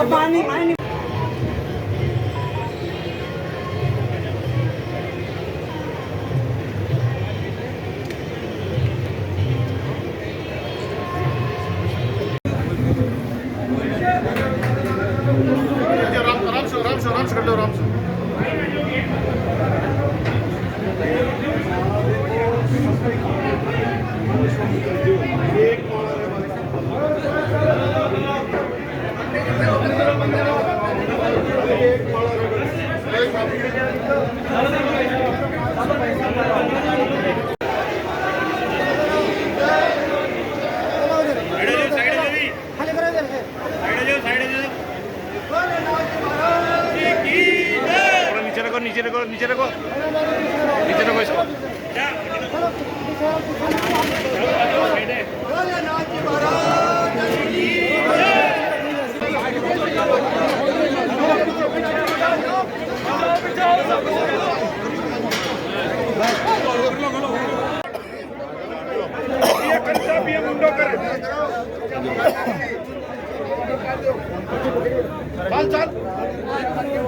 पानी पानी नीचे रखो नीचे रखो नीचे रखो इसको।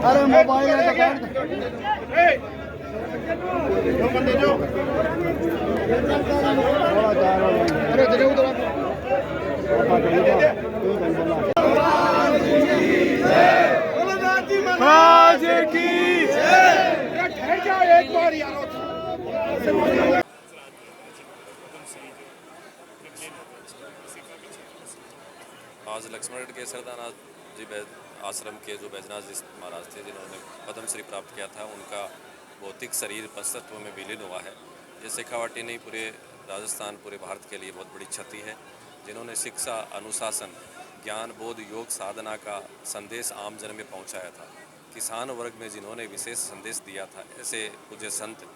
अरे मोबाइल आज लक्ष्मणगढ़ के सरदारनाथ जी आश्रम के जो बैजनाथ जी महाराज थे जिन्होंने पद्म श्री प्राप्त किया था, उनका भौतिक शरीर पंचतत्व में विलीन हुआ है। ये शेखावाटी नहीं, पूरे राजस्थान, पूरे भारत के लिए बहुत बड़ी क्षति है। जिन्होंने शिक्षा, अनुशासन, ज्ञान, बोध, योग, साधना का संदेश आम जन में पहुंचाया था, किसान वर्ग में जिन्होंने विशेष संदेश दिया था, ऐसे पूज्य संत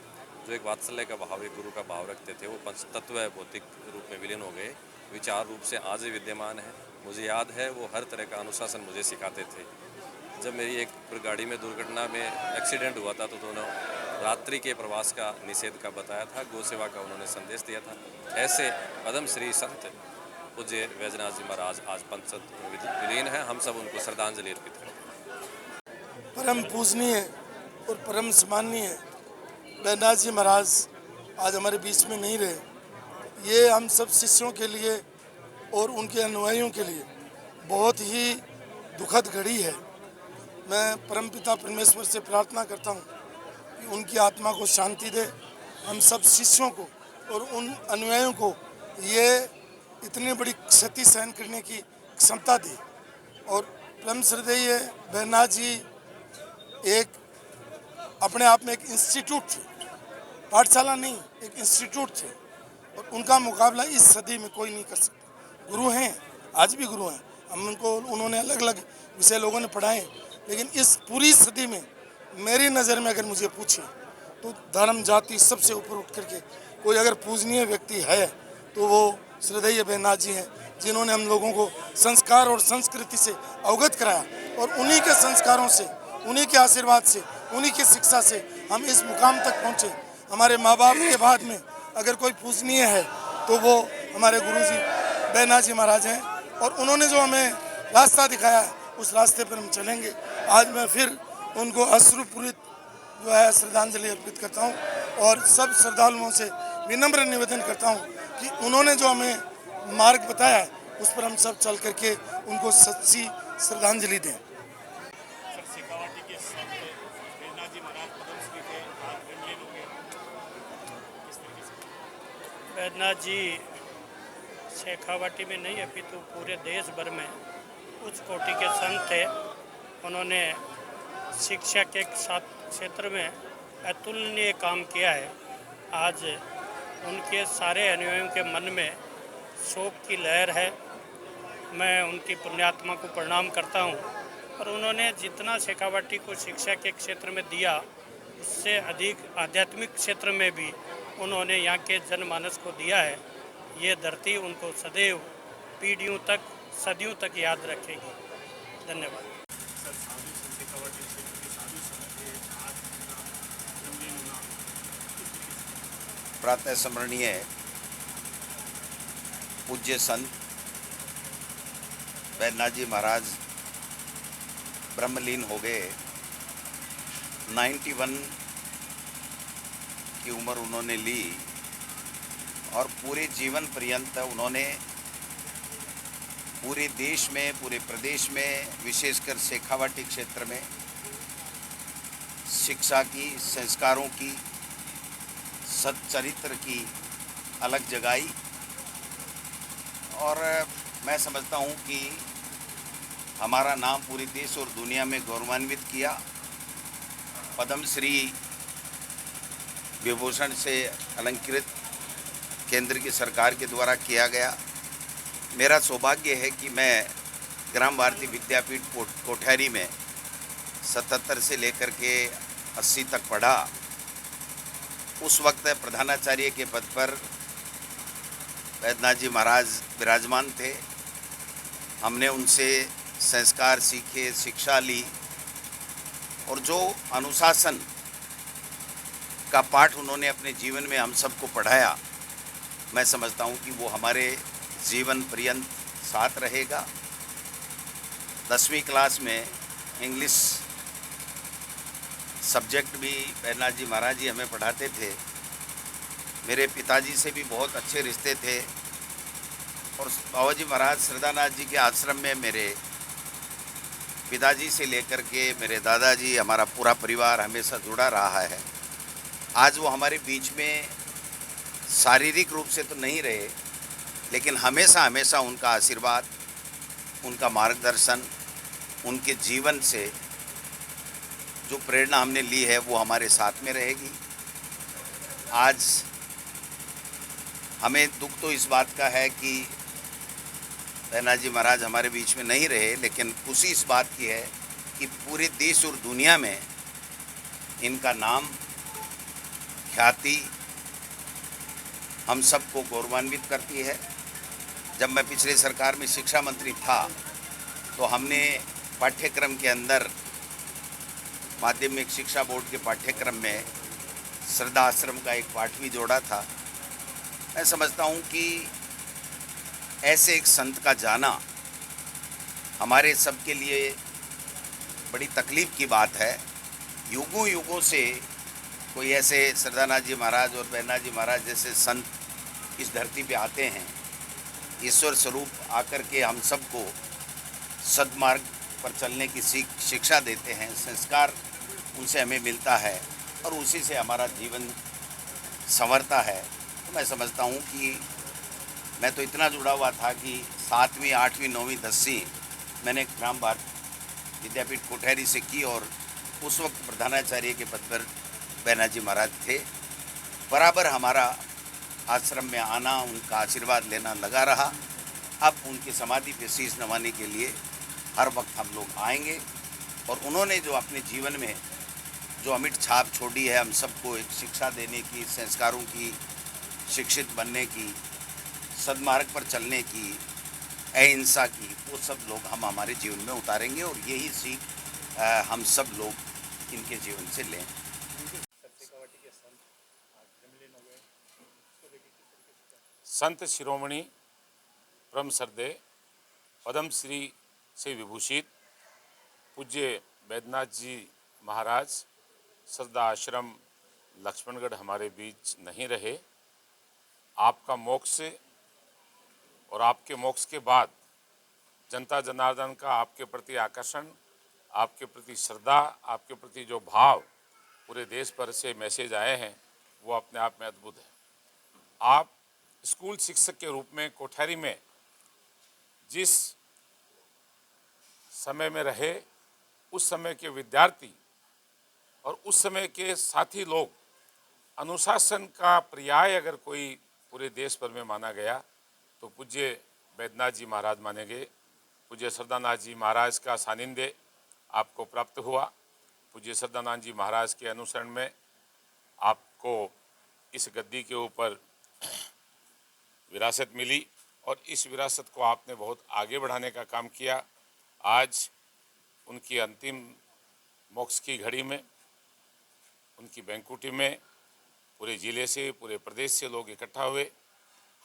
जो एक वात्सल्य का भाव, एक गुरु का भाव रखते थे, वो पंचतत्व भौतिक रूप में विलीन हो गए। विचार रूप से आज भी विद्यमान है। मुझे याद है वो हर तरह का अनुशासन मुझे सिखाते थे। जब मेरी एक गाड़ी में दुर्घटना में एक्सीडेंट हुआ था तो दोनों रात्रि के प्रवास का निषेध का बताया था, गौ सेवा का उन्होंने संदेश दिया था। ऐसे पद्म श्री संत पूज्य बैजनाथ जी महाराज आज पंचतत्व में विलीन है। हम सब उनको श्रद्धांजलि अर्पित करते हैं। परम पूजनीय और परम सम्माननीय बैजनाथ जी महाराज आज हमारे बीच में नहीं रहे। ये हम सब शिष्यों के लिए और उनके अनुयायियों के लिए बहुत ही दुखद घड़ी है। मैं परमपिता परमेश्वर से प्रार्थना करता हूँ कि उनकी आत्मा को शांति दे, हम सब शिष्यों को और उन अनुयायियों को ये इतनी बड़ी क्षति सहन करने की क्षमता दे। और परम श्रद्धेय बैजनाथ जी एक अपने आप में एक इंस्टीट्यूट थे, पाठशाला नहीं, एक इंस्टीट्यूट थे, और उनका मुकाबला इस सदी में कोई नहीं कर सकता। गुरु हैं, आज भी गुरु हैं, हम उनको, उन्होंने अलग अलग विषय लोगों ने पढ़ाए, लेकिन इस पूरी सदी में मेरी नज़र में अगर मुझे पूछे तो धर्म जाति सबसे ऊपर उठ करके कोई अगर पूजनीय व्यक्ति है तो वो श्रद्धेय बैजनाथ जी हैं, जिन्होंने हम लोगों को संस्कार और संस्कृति से अवगत कराया। और उन्हीं के संस्कारों से, उन्हीं के आशीर्वाद से, उन्हीं की शिक्षा से हम इस मुकाम तक पहुँचे। हमारे माँ बाप के बाद में अगर कोई पूजनीय है तो वो हमारे गुरुजी बैजनाथ जी महाराज हैं, और उन्होंने जो हमें रास्ता दिखाया है उस रास्ते पर हम चलेंगे। आज मैं फिर उनको अश्रुपूरित जो है श्रद्धांजलि अर्पित करता हूं, और सब श्रद्धालुओं से विनम्र निवेदन करता हूं कि उन्होंने जो हमें मार्ग बताया है उस पर हम सब चल करके उनको सच्ची श्रद्धांजलि दें। बैजनाथ जी शेखावाटी में नहीं अपितु पूरे देश भर में उच्च कोटि के संत थे। उन्होंने शिक्षा के क्षेत्र में अतुलनीय काम किया है। आज उनके सारे अनुयायियों के मन में शोक की लहर है। मैं उनकी पुण्यात्मा को प्रणाम करता हूं। और उन्होंने जितना शेखावाटी को शिक्षा के क्षेत्र में दिया, उससे अधिक आध्यात्मिक क्षेत्र में भी उन्होंने यहाँ के जनमानस को दिया है। ये धरती उनको सदैव पीढ़ियों तक, सदियों तक याद रखेगी। धन्यवाद। प्रातः स्मरणीय पूज्य संत बैद्यनाथ जी महाराज ब्रह्मलीन हो गए। 91 की उम्र उन्होंने ली और पूरे जीवन पर्यंत उन्होंने पूरे देश में, पूरे प्रदेश में, विशेषकर शेखावाटी क्षेत्र में शिक्षा की, संस्कारों की, सच्चरित्र की अलग जगाई। और मैं समझता हूँ कि हमारा नाम पूरे देश और दुनिया में गौरवान्वित किया। पद्मश्री विभूषण से अलंकृत केंद्र की सरकार के द्वारा किया गया। मेरा सौभाग्य है कि मैं ग्राम भारती विद्यापीठ कोठारी में 77 से लेकर के 80 तक पढ़ा। उस वक्त प्रधानाचार्य के पद पर बैद्यनाथ जी महाराज विराजमान थे। हमने उनसे संस्कार सीखे, शिक्षा ली और जो अनुशासन का पाठ उन्होंने अपने जीवन में हम सबको पढ़ाया, मैं समझता हूँ कि वो हमारे जीवन पर्यंत साथ रहेगा। 10वीं क्लास में इंग्लिश सब्जेक्ट भी बैद्यनाथ जी महाराज जी हमें पढ़ाते थे। मेरे पिताजी से भी बहुत अच्छे रिश्ते थे और बाबा जी महाराज श्रद्धानाथ जी के आश्रम में मेरे पिताजी से लेकर के मेरे दादाजी, हमारा पूरा परिवार हमेशा जुड़ा रहा है। आज वो हमारे बीच में शारीरिक रूप से तो नहीं रहे, लेकिन हमेशा हमेशा उनका आशीर्वाद, उनका मार्गदर्शन, उनके जीवन से जो प्रेरणा हमने ली है वो हमारे साथ में रहेगी। आज हमें दुख तो इस बात का है कि बैद्यनाथ जी महाराज हमारे बीच में नहीं रहे, लेकिन खुशी इस बात की है कि पूरे देश और दुनिया में इनका नाम, ख्याति हम सबको गौरवान्वित करती है। जब मैं पिछले सरकार में शिक्षा मंत्री था तो हमने पाठ्यक्रम के अंदर, माध्यमिक शिक्षा बोर्ड के पाठ्यक्रम में श्रद्धा आश्रम का एक पाठ भी जोड़ा था। मैं समझता हूँ कि ऐसे एक संत का जाना हमारे सब के लिए बड़ी तकलीफ़ की बात है। युगों युगों से कोई ऐसे श्रद्धानाथ जी महाराज और बैद्यनाथ जी महाराज जैसे संत इस धरती पे आते हैं, ईश्वर स्वरूप आकर के हम सबको सद्मार्ग पर चलने की शिक्षा देते हैं। संस्कार उनसे हमें मिलता है और उसी से हमारा जीवन संवरता है। तो मैं समझता हूँ कि मैं तो इतना जुड़ा हुआ था कि 7वीं, 8वीं, 9वीं, 10वीं मैंने ग्राम भारती विद्यापीठ कोठारी से की और उस वक्त प्रधानाचार्य के पद पर बैद्यनाथ जी महाराज थे। बराबर हमारा आश्रम में आना, उनका आशीर्वाद लेना लगा रहा। अब उनकी समाधि पे शीश नवाने के लिए हर वक्त हम लोग आएंगे। और उन्होंने जो अपने जीवन में जो अमिट छाप छोड़ी है हम सबको, एक शिक्षा देने की, संस्कारों की, शिक्षित बनने की, सद्मार्ग पर चलने की, अहिंसा की, वो सब लोग हम हमारे जीवन में उतारेंगे और यही सीख हम सब लोग इनके जीवन से लें। संत शिरोमणि परम श्रद्धेय पद्मश्री से विभूषित पूज्य बैद्यनाथ जी महाराज श्रद्धा आश्रम लक्ष्मणगढ़ हमारे बीच नहीं रहे। आपका मोक्ष और आपके मोक्ष के बाद जनता जनार्दन का आपके प्रति आकर्षण, आपके प्रति श्रद्धा, आपके प्रति जो भाव पूरे देश भर से मैसेज आए हैं वो अपने आप में अद्भुत है। आप स्कूल शिक्षक के रूप में कोठारी में जिस समय में रहे, उस समय के विद्यार्थी और उस समय के साथी लोग, अनुशासन का पर्याय अगर कोई पूरे देश भर में माना गया तो पूज्य बैद्यनाथ जी महाराज माने गए। पूज्य श्रद्धानाथ जी महाराज का सानिध्य आपको प्राप्त हुआ। पूज्य श्रद्धानाथ जी महाराज के अनुसरण में आपको इस गद्दी के ऊपर विरासत मिली और इस विरासत को आपने बहुत आगे बढ़ाने का काम किया। आज उनकी अंतिम मोक्ष की घड़ी में, उनकी बैंकुटी में पूरे ज़िले से, पूरे प्रदेश से लोग इकट्ठा हुए।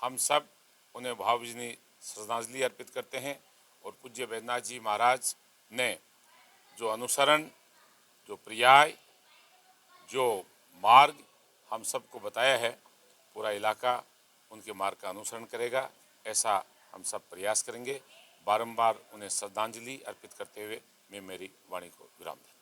हम सब उन्हें भावभीनी श्रद्धांजलि अर्पित करते हैं और पूज्य बैद्यनाथ जी महाराज ने जो अनुसरण, जो पर्याय, जो मार्ग हम सबको बताया है, पूरा इलाका उनके मार्ग का अनुसरण करेगा, ऐसा हम सब प्रयास करेंगे। बारंबार उन्हें श्रद्धांजलि अर्पित करते हुए मैं मेरी वाणी को विराम देता हूं।